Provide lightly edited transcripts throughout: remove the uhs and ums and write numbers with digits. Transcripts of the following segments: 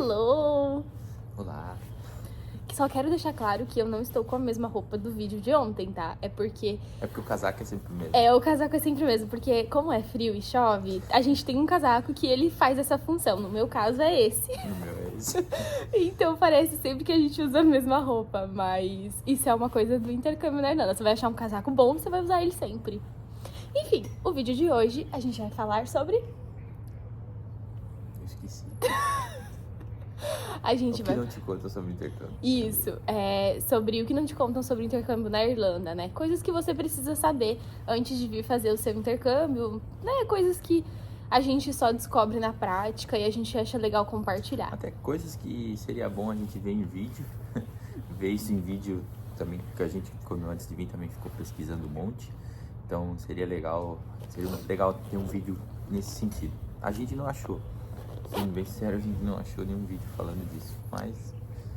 Hello! Olá. Só quero deixar claro que eu não estou com a mesma roupa do vídeo de ontem, tá? É porque o casaco é sempre o mesmo. o casaco é sempre o mesmo, porque como é frio e chove, a gente tem um casaco que ele faz essa função. No meu caso é esse. No meu é esse. Então parece sempre que a gente usa a mesma roupa, mas isso é uma coisa do intercâmbio na Irlanda. Você vai achar um casaco bom, você vai usar ele sempre. Enfim, o vídeo de hoje a gente vai falar sobre... Eu esqueci. A gente O que vai... não te conta sobre intercâmbio? Isso, sobre o que não te contam sobre o intercâmbio na Irlanda, né? Coisas que você precisa saber antes de vir fazer o seu intercâmbio, né? Coisas que a gente só descobre na prática e a gente acha legal compartilhar. Até coisas que seria bom a gente ver em vídeo. Ver isso em vídeo também, porque a gente, quando antes de vir, também ficou pesquisando um monte. Então seria legal ter um vídeo nesse sentido. A gente não achou. Sendo bem sincero, a gente não achou nenhum vídeo falando disso, mas...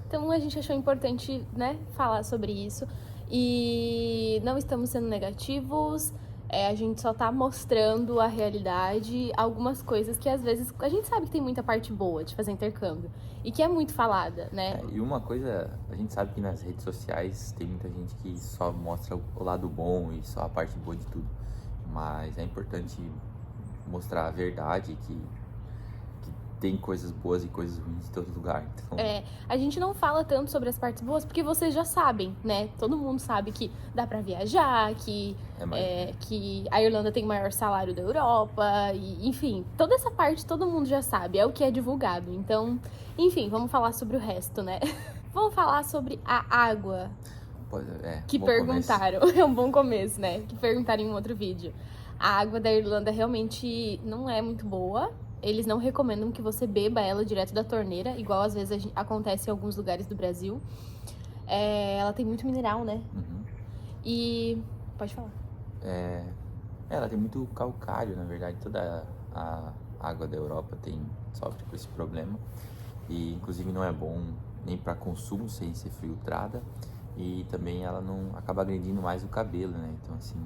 Então a gente achou importante, né, falar sobre isso. E não estamos sendo negativos, a gente só tá mostrando a realidade, algumas coisas que às vezes... A gente sabe que tem muita parte boa de fazer intercâmbio e que é muito falada, né? E uma coisa, a gente sabe que nas redes sociais tem muita gente que só mostra o lado bom e só a parte boa de tudo. Mas é importante mostrar a verdade, que tem coisas boas e coisas ruins em todo lugar. Então... a gente não fala tanto sobre as partes boas porque vocês já sabem, né? Todo mundo sabe que dá pra viajar, que a Irlanda tem o maior salário da Europa, e, enfim, toda essa parte todo mundo já sabe, é o que é divulgado. Então, enfim, vamos falar sobre o resto, né? Vamos falar sobre a água. Que perguntaram. É um bom começo, né? Que perguntaram em um outro vídeo. A água da Irlanda realmente não é muito boa. Eles não recomendam que você beba ela direto da torneira, igual às vezes acontece em alguns lugares do Brasil. Ela tem muito mineral, né? Uhum. E... Pode falar. Ela tem muito calcário, na verdade. Toda a água da Europa sofre com esse problema. E, inclusive, não é bom nem para consumo sem ser filtrada. E também ela não acaba agredindo mais o cabelo, né? Então, assim,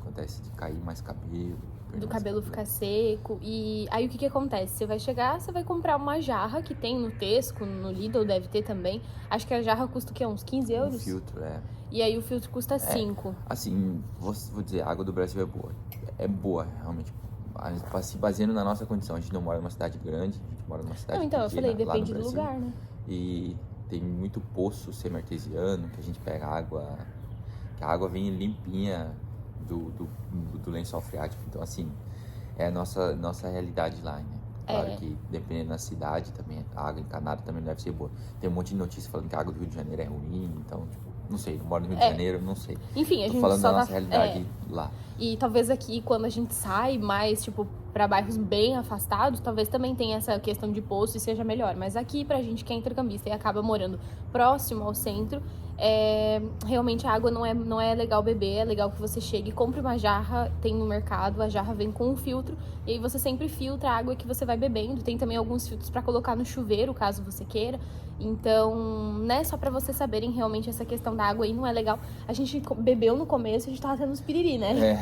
acontece de cair mais cabelo. Do cabelo ficar seco. E aí o que acontece? Você vai chegar, você vai comprar uma jarra que tem no Tesco, no Lidl deve ter também. Acho que a jarra custa o quê? Uns 15 euros? Um filtro, E aí o filtro custa 5. Assim, vou dizer, a água do Brasil é boa. É boa, realmente. A gente tá se baseando na nossa condição. A gente não mora numa cidade grande, a gente mora numa cidade pequena. Eu falei, depende do lugar, né? E tem muito poço semi-artesiano, que a gente pega água... Que a água vem limpinha do lençol freático. Então, assim, é a nossa realidade lá, né? Claro que, dependendo da cidade, também a água encanada também deve ser boa. Tem um monte de notícia falando que a água do Rio de Janeiro é ruim, então, tipo, não sei, não moro no Rio de Janeiro, não sei. Enfim, a gente falando só da nossa realidade lá. E talvez aqui, quando a gente sai mais, tipo, pra bairros bem afastados, talvez também tenha essa questão de poço e seja melhor. Mas aqui, pra gente que é intercambista e acaba morando próximo ao centro, realmente a água não é legal beber, é legal que você chegue e compre uma jarra, tem no mercado, a jarra vem com um filtro, e aí você sempre filtra a água que você vai bebendo. Tem também alguns filtros pra colocar no chuveiro, caso você queira. Então, né, só pra vocês saberem realmente essa questão da água aí não é legal. A gente bebeu no começo, a gente tava tendo uns piriri, né?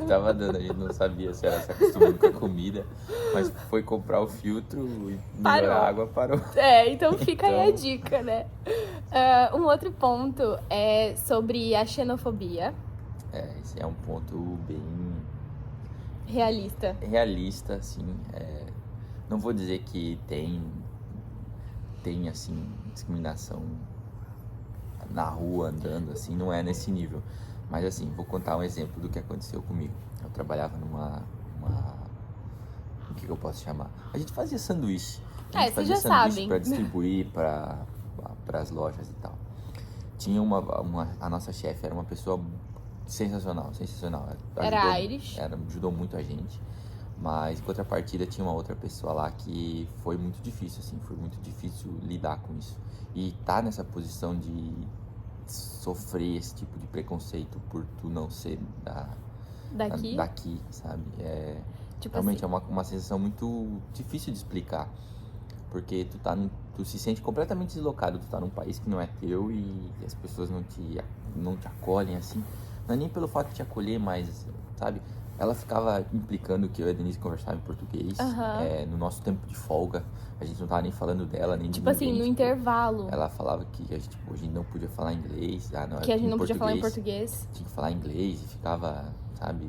Tava dando, a gente não sabia se era se acostumando com a comida, mas foi comprar o filtro e melhorar a água, parou. Então fica aí a dica, né? Um outro ponto é sobre a xenofobia. Esse é um ponto bem... Realista, assim. Não vou dizer que tem assim, discriminação na rua, andando, assim, não é nesse nível. Mas, assim, vou contar um exemplo do que aconteceu comigo. Eu trabalhava o que eu posso chamar? A gente fazia sanduíche. Vocês já sabem. Para distribuir para as lojas e tal. Tinha a nossa chefe era uma pessoa sensacional. Era Irish. Ajudou muito a gente. Mas, em contrapartida, tinha uma outra pessoa lá que foi muito difícil, assim. Foi muito difícil lidar com isso. E tá nessa posição de sofrer esse tipo de preconceito por tu não ser daqui, sabe? Tipo realmente assim, é uma sensação muito difícil de explicar. Porque tu se sente completamente deslocado. Tu tá num país que não é teu e as pessoas não te acolhem, assim. Não é nem pelo fato de te acolher, mas, sabe? ela ficava implicando que eu e a Denise conversava em português. No nosso tempo de folga, a gente não tava nem falando dela, nem de Tipo ninguém. assim, no intervalo. Ela falava que a gente não podia falar inglês. Que a gente não podia falar em português. Tinha que falar inglês e ficava, sabe...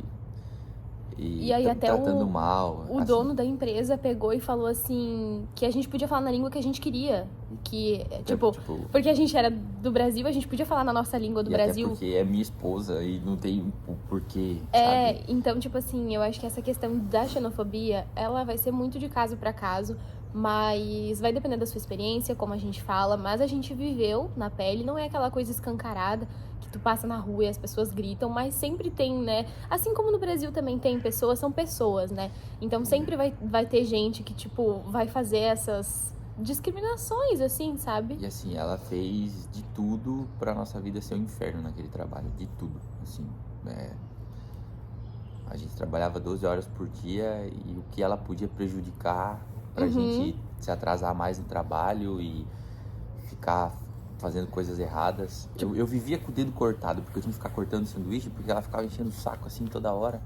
E aí até tratando mal. O dono da empresa pegou e falou assim, que a gente podia falar na língua que a gente queria. Que, tipo, porque a gente era do Brasil, a gente podia falar na nossa língua do Brasil. Até porque é minha esposa e não tem porquê, sabe? Então, tipo assim, eu acho que essa questão da xenofobia, ela vai ser muito de caso pra caso, mas vai depender da sua experiência, como a gente fala, mas a gente viveu na pele, não é aquela coisa escancarada que tu passa na rua e as pessoas gritam, mas sempre tem, né? Assim como no Brasil também tem pessoas, são pessoas, né? Então sempre vai ter gente que, tipo, vai fazer essas discriminações, assim, sabe? E assim, ela fez de tudo pra nossa vida ser um inferno naquele trabalho, de tudo, assim, a gente trabalhava 12 horas por dia e o que ela podia prejudicar pra gente se atrasar mais no trabalho e ficar fazendo coisas erradas. Eu vivia com o dedo cortado, porque eu tinha que ficar cortando sanduíche, porque ela ficava enchendo o saco assim toda hora.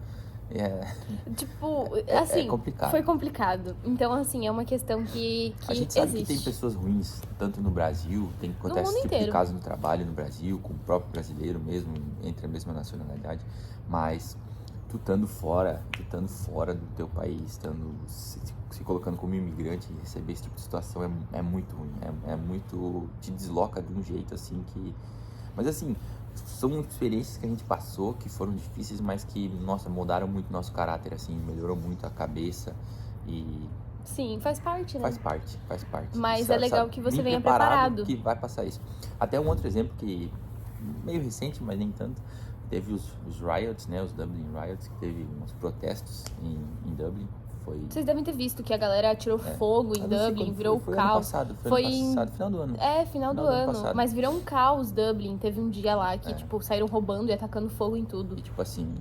Tipo, assim, é complicado. Foi complicado. Então, assim, é uma questão que a gente sabe existe. Que tem pessoas ruins, tanto no Brasil, acontece esse tipo de caso no trabalho no Brasil, com o próprio brasileiro mesmo, entre a mesma nacionalidade, mas tu estando fora do teu país, estando se colocando como imigrante e receber esse tipo de situação é muito ruim, é muito, te desloca de um jeito assim que, mas assim, são experiências que a gente passou, que foram difíceis, mas que, nossa, mudaram muito nosso caráter, assim, melhorou muito a cabeça e... Sim, faz parte, né? Faz parte. Mas é legal que você venha preparado. Que vai passar isso. Até um outro exemplo que, meio recente, mas nem tanto, teve os riots, né, os Dublin Riots, que teve uns protestos em Dublin. Vocês devem ter visto que a galera atirou fogo em Dublin, virou caos. Foi ano passado, final do ano. Final do ano. Mas virou um caos Dublin. Teve um dia lá que, tipo, saíram roubando e atacando fogo em tudo. E, tipo assim,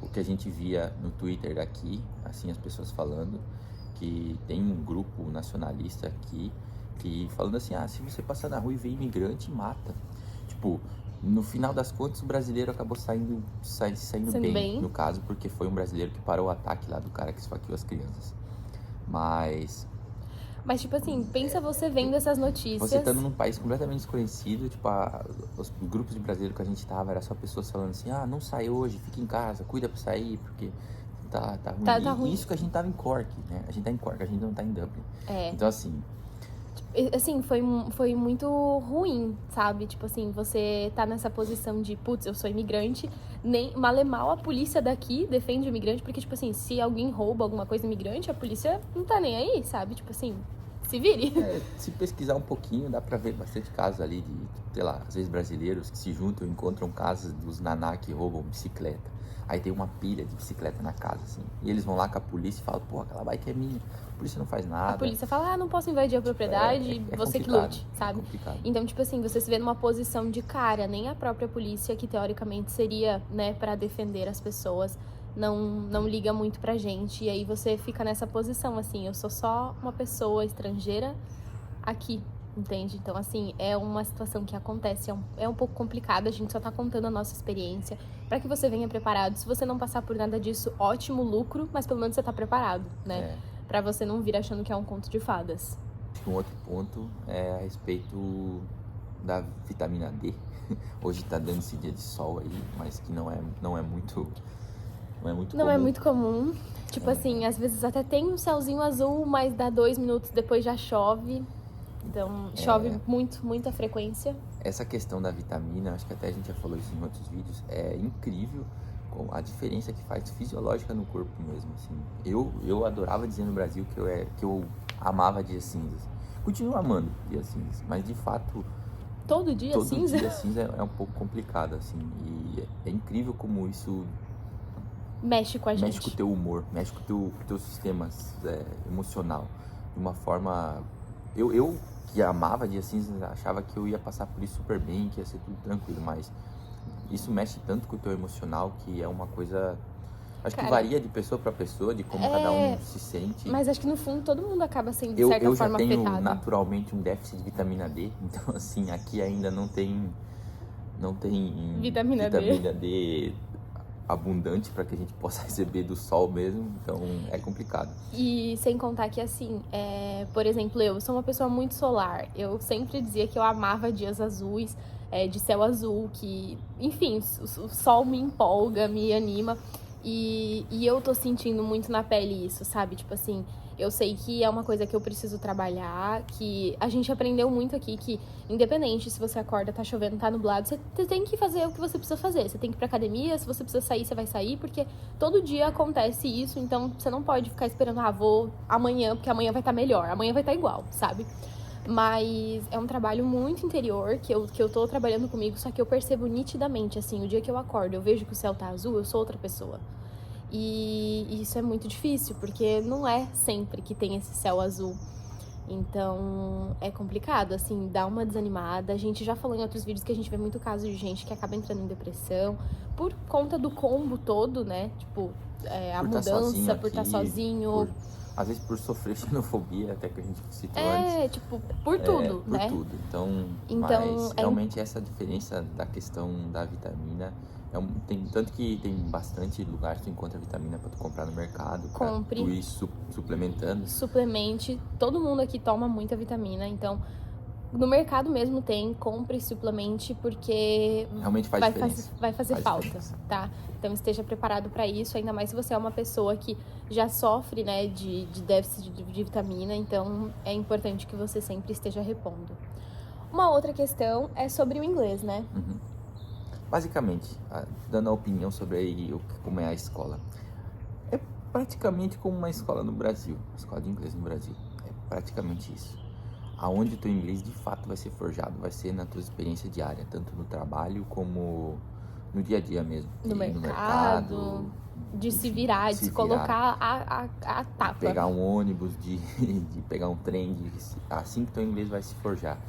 o que a gente via no Twitter daqui, assim, as pessoas falando, que tem um grupo nacionalista aqui, que falando assim, se você passar na rua e ver imigrante, mata. Tipo... No final das contas, o brasileiro acabou saindo bem, no caso, porque foi um brasileiro que parou o ataque lá do cara que esfaqueou as crianças. Mas, tipo assim, pensa você vendo essas notícias. Você estando num país completamente desconhecido, tipo, os grupos de brasileiros que a gente tava, era só pessoas falando assim, não sai hoje, fica em casa, cuida pra sair, porque tá ruim. Tá ruim. Isso que a gente tava em Cork, né? A gente tá em Cork, a gente não tá em Dublin. Então, assim, foi muito ruim, sabe? Tipo assim, você tá nessa posição de, putz, eu sou imigrante, nem mal a polícia daqui defende o imigrante, porque, tipo assim, se alguém rouba alguma coisa imigrante, a polícia não tá nem aí, sabe? Tipo assim, se vire. Se pesquisar um pouquinho, dá pra ver bastante casos ali de, sei lá, às vezes brasileiros que se juntam e encontram casas dos naná que roubam bicicleta. Aí tem uma pilha de bicicleta na casa, assim. E eles vão lá com a polícia e falam, pô, aquela bike é minha. A polícia não faz nada. A polícia fala, não posso invadir a propriedade, você que lute, sabe? Então, tipo assim, você se vê numa posição de cara, nem a própria polícia, que teoricamente seria, né, pra defender as pessoas, não liga muito pra gente. E aí você fica nessa posição, assim, eu sou só uma pessoa estrangeira aqui, entende? Então, assim, é uma situação que acontece, é um pouco complicada, a gente só tá contando a nossa experiência pra que você venha preparado. Se você não passar por nada disso, ótimo lucro, mas pelo menos você tá preparado, né? Pra você não vir achando que é um conto de fadas. Um outro ponto é a respeito da vitamina D. Hoje tá dando esse dia de sol aí, mas que não é muito Não é muito comum. Tipo assim, às vezes até tem um céuzinho azul, mas dá 2 minutos depois já chove. Então, chove muita frequência. Essa questão da vitamina, acho que até a gente já falou isso em outros vídeos, é incrível a diferença que faz fisiológica no corpo mesmo, assim. Eu adorava dizer no Brasil que eu amava dias cinzas. Continuo amando dias cinzas, mas de fato... Todo dia cinza? Todo dia cinza é um pouco complicado, assim. E é incrível como isso... Mexe com a gente. Mexe com o teu humor, mexe com o teu sistema emocional. De uma forma... Eu que amava dias cinzas, achava que eu ia passar por isso super bem, que ia ser tudo tranquilo, mas... Isso mexe tanto com o teu emocional que é uma coisa... Acho que varia de pessoa para pessoa, de como cada um se sente. Mas acho que no fundo todo mundo acaba sendo de certa forma afetado. Eu já tenho naturalmente um déficit de vitamina D, então assim, aqui ainda não tem vitamina D abundante para que a gente possa receber do sol mesmo, então é complicado. E sem contar que, assim, por exemplo, eu sou uma pessoa muito solar. Eu sempre dizia que eu amava dias azuis, de céu azul, que, enfim, o sol me empolga, me anima. E eu tô sentindo muito na pele isso, sabe? Tipo assim, eu sei que é uma coisa que eu preciso trabalhar, que a gente aprendeu muito aqui que, independente se você acorda, tá chovendo, tá nublado, você tem que fazer o que você precisa fazer. Você tem que ir pra academia, se você precisa sair, você vai sair, porque todo dia acontece isso, então você não pode ficar esperando, vou amanhã, porque amanhã vai estar melhor, amanhã vai estar igual, sabe? Mas é um trabalho muito interior que eu tô trabalhando comigo, só que eu percebo nitidamente, assim, o dia que eu acordo, eu vejo que o céu tá azul, eu sou outra pessoa. E isso é muito difícil, porque não é sempre que tem esse céu azul. Então, é complicado, assim, dá uma desanimada. A gente já falou em outros vídeos que a gente vê muito caso de gente que acaba entrando em depressão por conta do combo todo, né? Tipo, a mudança, por estar sozinho. Às vezes por sofrer xenofobia, até que a gente citou antes. Tipo, por tudo, por né? Por tudo. Mas realmente essa diferença da questão da vitamina... tem, tanto que tem bastante lugar que tu encontra vitamina pra tu comprar no mercado. Compre. Pra tu ir suplementando. Suplemente. Todo mundo aqui toma muita vitamina, então... No mercado mesmo tem, compre e suplemente, porque realmente vai fazer falta, tá? Então esteja preparado para isso, ainda mais se você é uma pessoa que já sofre, né, de déficit de vitamina, então é importante que você sempre esteja repondo. Uma outra questão é sobre o inglês, né? Uhum. Basicamente, dando a opinião sobre como é a escola. É praticamente como uma escola no Brasil, a escola de inglês no Brasil. É praticamente isso. Aonde o teu inglês de fato vai ser forjado, vai ser na tua experiência diária, tanto no trabalho como no dia a dia mesmo. No mercado, de se virar, de se colocar a tapa. De pegar um ônibus, de pegar um trem, assim que teu inglês vai se forjar.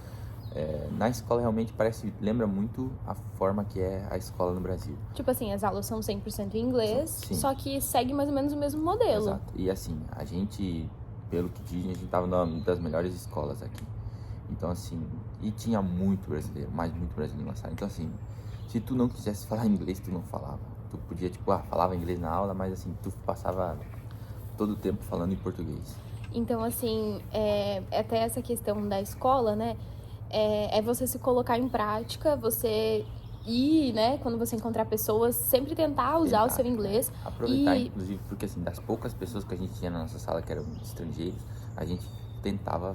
Na escola realmente lembra muito a forma que é a escola no Brasil. Tipo assim, as aulas são 100% em inglês, sim, só que segue mais ou menos o mesmo modelo. Exato. E assim, a gente... Pelo que dizem, a gente tava numa das melhores escolas aqui. Então, assim, e tinha muito brasileiro, mas muito brasileiro na sala. Então, assim, se tu não quisesse falar inglês, tu não falava. Tu podia, tipo, falava inglês na aula, mas, assim, tu passava todo o tempo falando em português. Então, assim, até essa questão da escola, né, é você se colocar em prática, você ir, né, quando você encontrar pessoas, sempre tentar usar o seu inglês. Aproveitar, inclusive, porque, assim, das poucas pessoas que a gente tinha na nossa sala, que eram estrangeiros, a gente tentava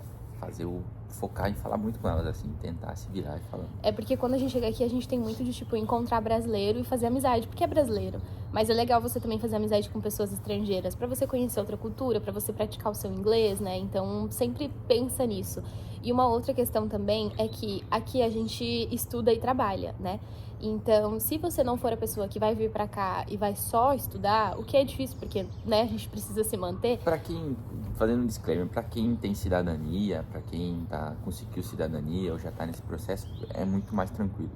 focar em falar muito com elas, assim, tentar se virar e falar. É porque quando a gente chega aqui, a gente tem muito de, tipo, encontrar brasileiro e fazer amizade, porque é brasileiro. Mas é legal você também fazer amizade com pessoas estrangeiras, pra você conhecer outra cultura, pra você praticar o seu inglês, né? Então, sempre pensa nisso. E uma outra questão também é que aqui a gente estuda e trabalha, né? Então, se você não for a pessoa que vai vir pra cá e vai só estudar, o que é difícil, porque, né, a gente precisa se manter. Pra quem, fazendo um disclaimer, pra quem tem cidadania, pra quem conseguiu cidadania ou já tá nesse processo, é muito mais tranquilo.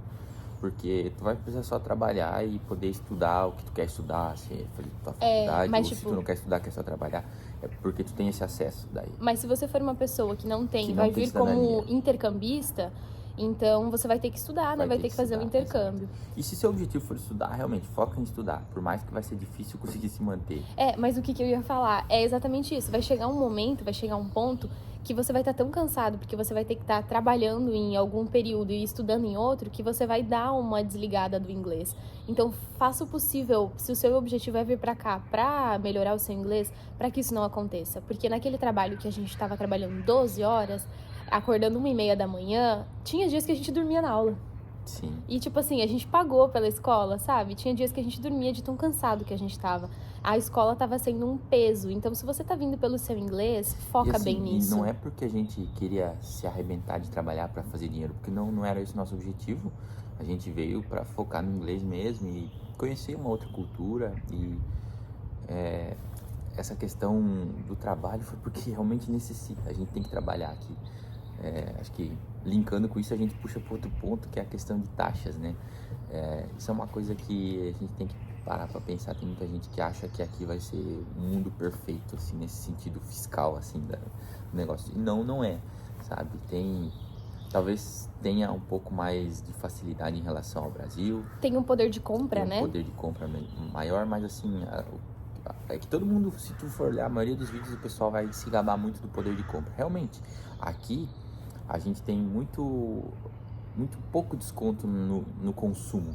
Porque tu vai precisar só trabalhar e poder estudar o que tu quer estudar, se fazer tua faculdade, ou se tu não quer estudar, quer só trabalhar, é porque tu tem esse acesso daí. Mas se você for uma pessoa que não tem, vai vir como intercambista, então você vai ter que estudar, né? Vai ter que fazer um intercâmbio. Exatamente. E se seu objetivo for estudar, realmente, foca em estudar. Por mais que vai ser difícil conseguir se manter. Mas o que eu ia falar é exatamente isso. Vai chegar um momento, vai chegar um ponto que você vai estar tão cansado, porque você vai ter que estar trabalhando em algum período e estudando em outro, que você vai dar uma desligada do inglês. Então, faça o possível, se o seu objetivo é vir pra cá pra melhorar o seu inglês, pra que isso não aconteça. Porque naquele trabalho que a gente estava trabalhando 12 horas, acordando 1h30 da manhã, tinha dias que a gente dormia na aula. Sim. E, tipo assim, a gente pagou pela escola, sabe? Tinha dias que a gente dormia de tão cansado que a gente tava. A escola tava sendo um peso. Então, se você tá vindo pelo seu inglês, foca bem nisso. E não é porque a gente queria se arrebentar de trabalhar pra fazer dinheiro, porque não era esse o nosso objetivo. A gente veio pra focar no inglês mesmo e conhecer uma outra cultura. E essa questão do trabalho foi porque realmente necessita. A gente tem que trabalhar aqui. Acho que linkando com isso a gente puxa para outro ponto, que é a questão de taxas, né? Isso é uma coisa que a gente tem que parar para pensar. Tem muita gente que acha que aqui vai ser um mundo perfeito, assim, nesse sentido fiscal, assim, do negócio. E não é, sabe? talvez tenha um pouco mais de facilidade em relação ao Brasil. Tem um poder de compra, tem né? Um poder de compra maior, mas assim, é que todo mundo, se tu for olhar a maioria dos vídeos, o pessoal vai se gabar muito do poder de compra. Realmente, aqui a gente tem muito pouco desconto no consumo,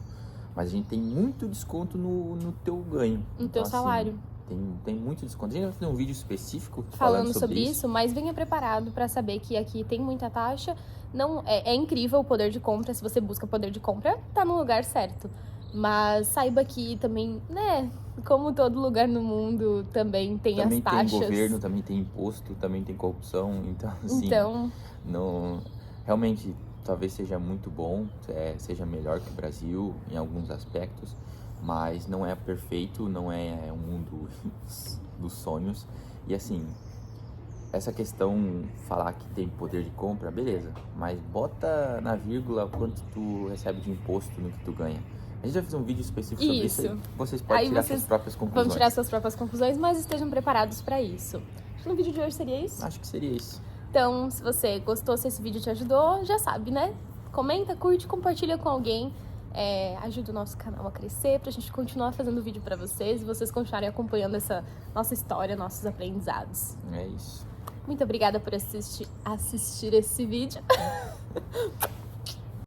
mas a gente tem muito desconto no teu ganho. No teu salário. Tem muito desconto. A gente vai fazer um vídeo específico falando sobre isso, mas venha preparado para saber que aqui tem muita taxa. Não é incrível o poder de compra. Se você busca poder de compra, tá no lugar certo. Mas saiba que também, né, como todo lugar no mundo, também tem as taxas. Também tem governo, também tem imposto, também tem corrupção. Então, assim, realmente, talvez seja muito bom, seja melhor que o Brasil em alguns aspectos, mas não é perfeito, não é um mundo dos sonhos. E assim, essa questão, falar que tem poder de compra, beleza, mas bota na vírgula quanto tu recebe de imposto no que tu ganha. A gente vai fazer um vídeo específico sobre isso e vocês podem tirar suas próprias conclusões. Vão tirar suas próprias conclusões, mas estejam preparados para isso. Acho que no vídeo de hoje seria isso? Acho que seria isso. Então, se você gostou, se esse vídeo te ajudou, já sabe, né? Comenta, curte, compartilha com alguém. Ajuda o nosso canal a crescer, pra gente continuar fazendo vídeo pra vocês e vocês continuarem acompanhando essa nossa história, nossos aprendizados. É isso. Muito obrigada por assistir esse vídeo.